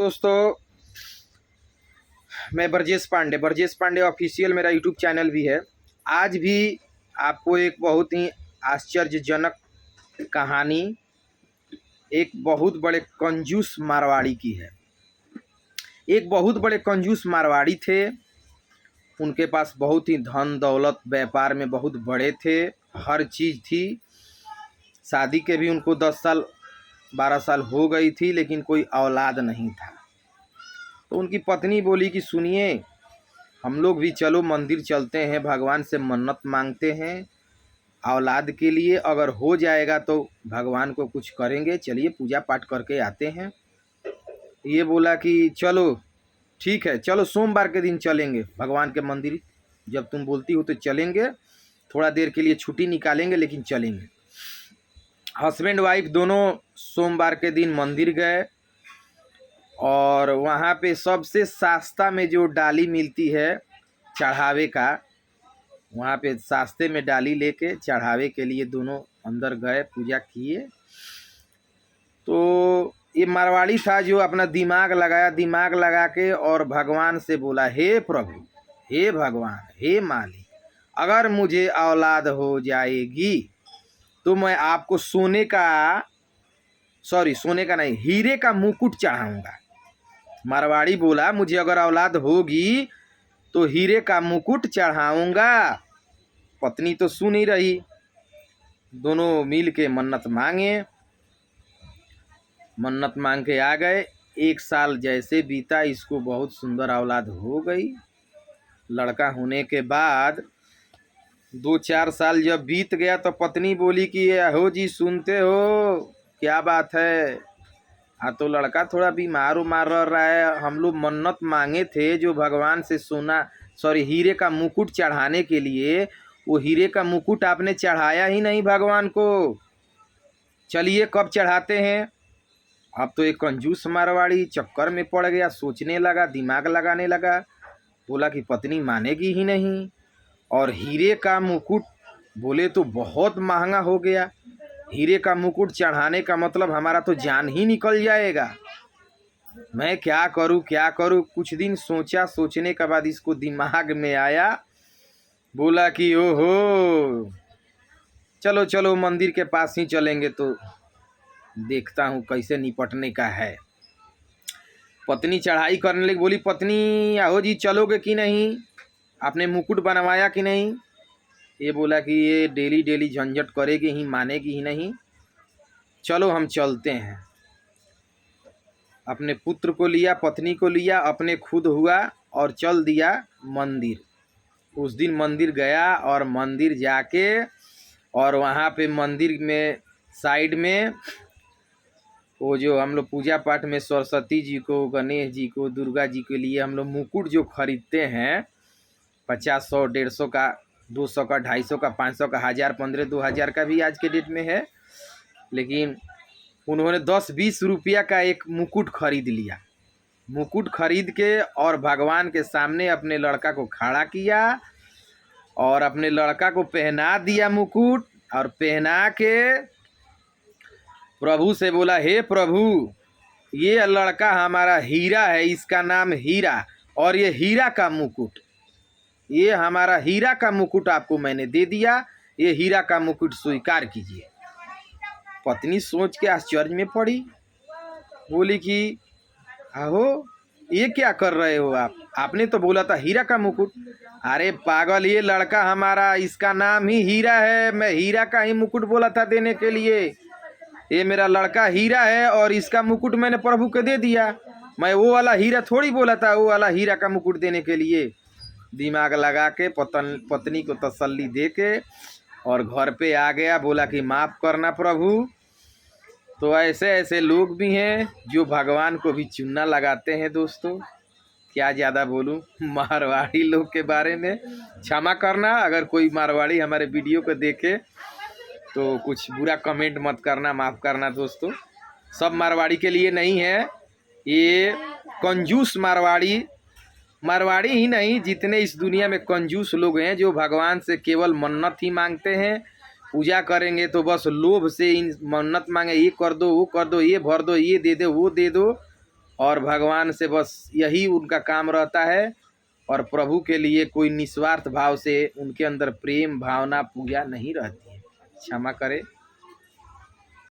दोस्तों, मैं ब्रजेश पांडे ऑफिशियल मेरा यूट्यूब चैनल भी है। आज भी आपको एक बहुत ही आश्चर्यजनक कहानी एक बहुत बड़े कंजूस मारवाड़ी की है। एक बहुत बड़े कंजूस मारवाड़ी थे। उनके पास बहुत ही धन दौलत, व्यापार में बहुत बड़े थे, हर चीज़ थी। शादी के भी उनको 10 साल 12 साल हो गई थी, लेकिन कोई औलाद नहीं था। तो उनकी पत्नी बोली कि सुनिए, हम लोग भी चलो मंदिर चलते हैं, भगवान से मन्नत मांगते हैं औलाद के लिए। अगर हो जाएगा तो भगवान को कुछ करेंगे, चलिए पूजा पाठ करके आते हैं। ये बोला कि चलो ठीक है, चलो सोमवार के दिन चलेंगे भगवान के मंदिर। जब तुम बोलती हो तो चलेंगे, थोड़ा देर के लिए छुट्टी निकालेंगे, लेकिन चलेंगे। हस्बैंड वाइफ दोनों सोमवार के दिन मंदिर गए और वहाँ पे सबसे सस्ता में जो डाली मिलती है चढ़ावे का, वहाँ पे सस्ते में डाली लेके चढ़ावे के लिए दोनों अंदर गए, पूजा किए। तो ये मारवाड़ी था जो अपना दिमाग लगा के और भगवान से बोला, हे प्रभु, हे भगवान, हे मालिक, अगर मुझे औलाद हो जाएगी तो मैं आपको सोने का नहीं, हीरे का मुकुट चढ़ाऊंगा। मारवाड़ी बोला, मुझे अगर औलाद होगी तो हीरे का मुकुट चढ़ाऊंगा। पत्नी तो सुन ही रही। दोनों मिल के मन्नत मांग के आ गए। 1 साल जैसे बीता, इसको बहुत सुंदर औलाद हो गई। लड़का होने के बाद 2-4 साल जब बीत गया तो पत्नी बोली कि हो जी, सुनते हो क्या बात है? हाँ, तो लड़का थोड़ा बीमार रह रहा है। हम लोग मन्नत मांगे थे जो भगवान से हीरे का मुकुट चढ़ाने के लिए। वो हीरे का मुकुट आपने चढ़ाया ही नहीं भगवान को। चलिए कब चढ़ाते हैं? अब तो एक कंजूस मारवाड़ी चक्कर में पड़ गया, सोचने लगा, दिमाग लगाने लगा। बोला कि पत्नी मानेगी ही नहीं। और हीरे का मुकुट बोले तो बहुत महंगा हो गया। हीरे का मुकुट चढ़ाने का मतलब हमारा तो जान ही निकल जाएगा। मैं क्या करूं? कुछ दिन सोचा, सोचने के बाद इसको दिमाग में आया। बोला कि ओहो, चलो चलो मंदिर के पास ही चलेंगे, तो देखता हूं कैसे निपटने का है। पत्नी चढ़ाई करने लगी। बोली पत्नी, आओ जी, चलोगे कि नहीं? आपने मुकुट बनवाया कि नहीं? ये बोला कि ये डेली डेली झंझट करेगी ही, मानेगी ही नहीं। चलो हम चलते हैं। अपने पुत्र को लिया, पत्नी को लिया, अपने खुद हुआ और चल दिया मंदिर। उस दिन मंदिर गया और मंदिर जाके और वहाँ पे मंदिर में साइड में वो जो हम लोग पूजा पाठ में सरस्वती जी को, गणेश जी को, दुर्गा जी के लिए हम लोग मुकुट जो खरीदते हैं 50, 100, 150 का, 200 का, 250 का, 500 का, 1000, 15, 2000 का भी आज के डेट में है। लेकिन उन्होंने 10-20 रुपया का एक मुकुट खरीद लिया। मुकुट खरीद के और भगवान के सामने अपने लड़का को खड़ा किया और अपने लड़का को पहना दिया मुकुट। और पहना के प्रभु से बोला, हे प्रभु, ये लड़का हमारा हीरा है, इसका नाम हीरा, और ये हीरा का मुकुट, ये हमारा हीरा का मुकुट आपको मैंने दे दिया, ये हीरा का मुकुट स्वीकार कीजिए। पत्नी सोच के आश्चर्य में पड़ी। बोली कि आहो, ये क्या कर रहे हो आप? आपने तो बोला था हीरा का मुकुट। अरे पागल, ये लड़का हमारा, इसका नाम ही हीरा है, मैं हीरा का ही मुकुट बोला था देने के लिए। ये मेरा लड़का हीरा है और इसका मुकुट मैंने प्रभु को दे दिया। मैं वो वाला हीरा थोड़ी बोला था, वो वाला हीरा का मुकुट देने के लिए। दिमाग लगा के पत्नी को तसल्ली दे के और घर पे आ गया। बोला कि माफ़ करना प्रभु। तो ऐसे ऐसे लोग भी हैं जो भगवान को भी चूना लगाते हैं। दोस्तों, क्या ज़्यादा बोलूं मारवाड़ी लोग के बारे में। क्षमा करना अगर कोई मारवाड़ी हमारे वीडियो को देखे तो कुछ बुरा कमेंट मत करना, माफ़ करना दोस्तों। सब मारवाड़ी के लिए नहीं है। ये कंजूस मारवाड़ी ही नहीं, जितने इस दुनिया में कंजूस लोग हैं जो भगवान से केवल मन्नत ही मांगते हैं। पूजा करेंगे तो बस लोभ से इन मन्नत मांगे, ये कर दो, वो कर दो, ये भर दो, ये दे दो, वो दे दो, और भगवान से बस यही उनका काम रहता है, और प्रभु के लिए कोई निस्वार्थ भाव से उनके अंदर प्रेम भावना पूजा नहीं रहती है। क्षमा करें।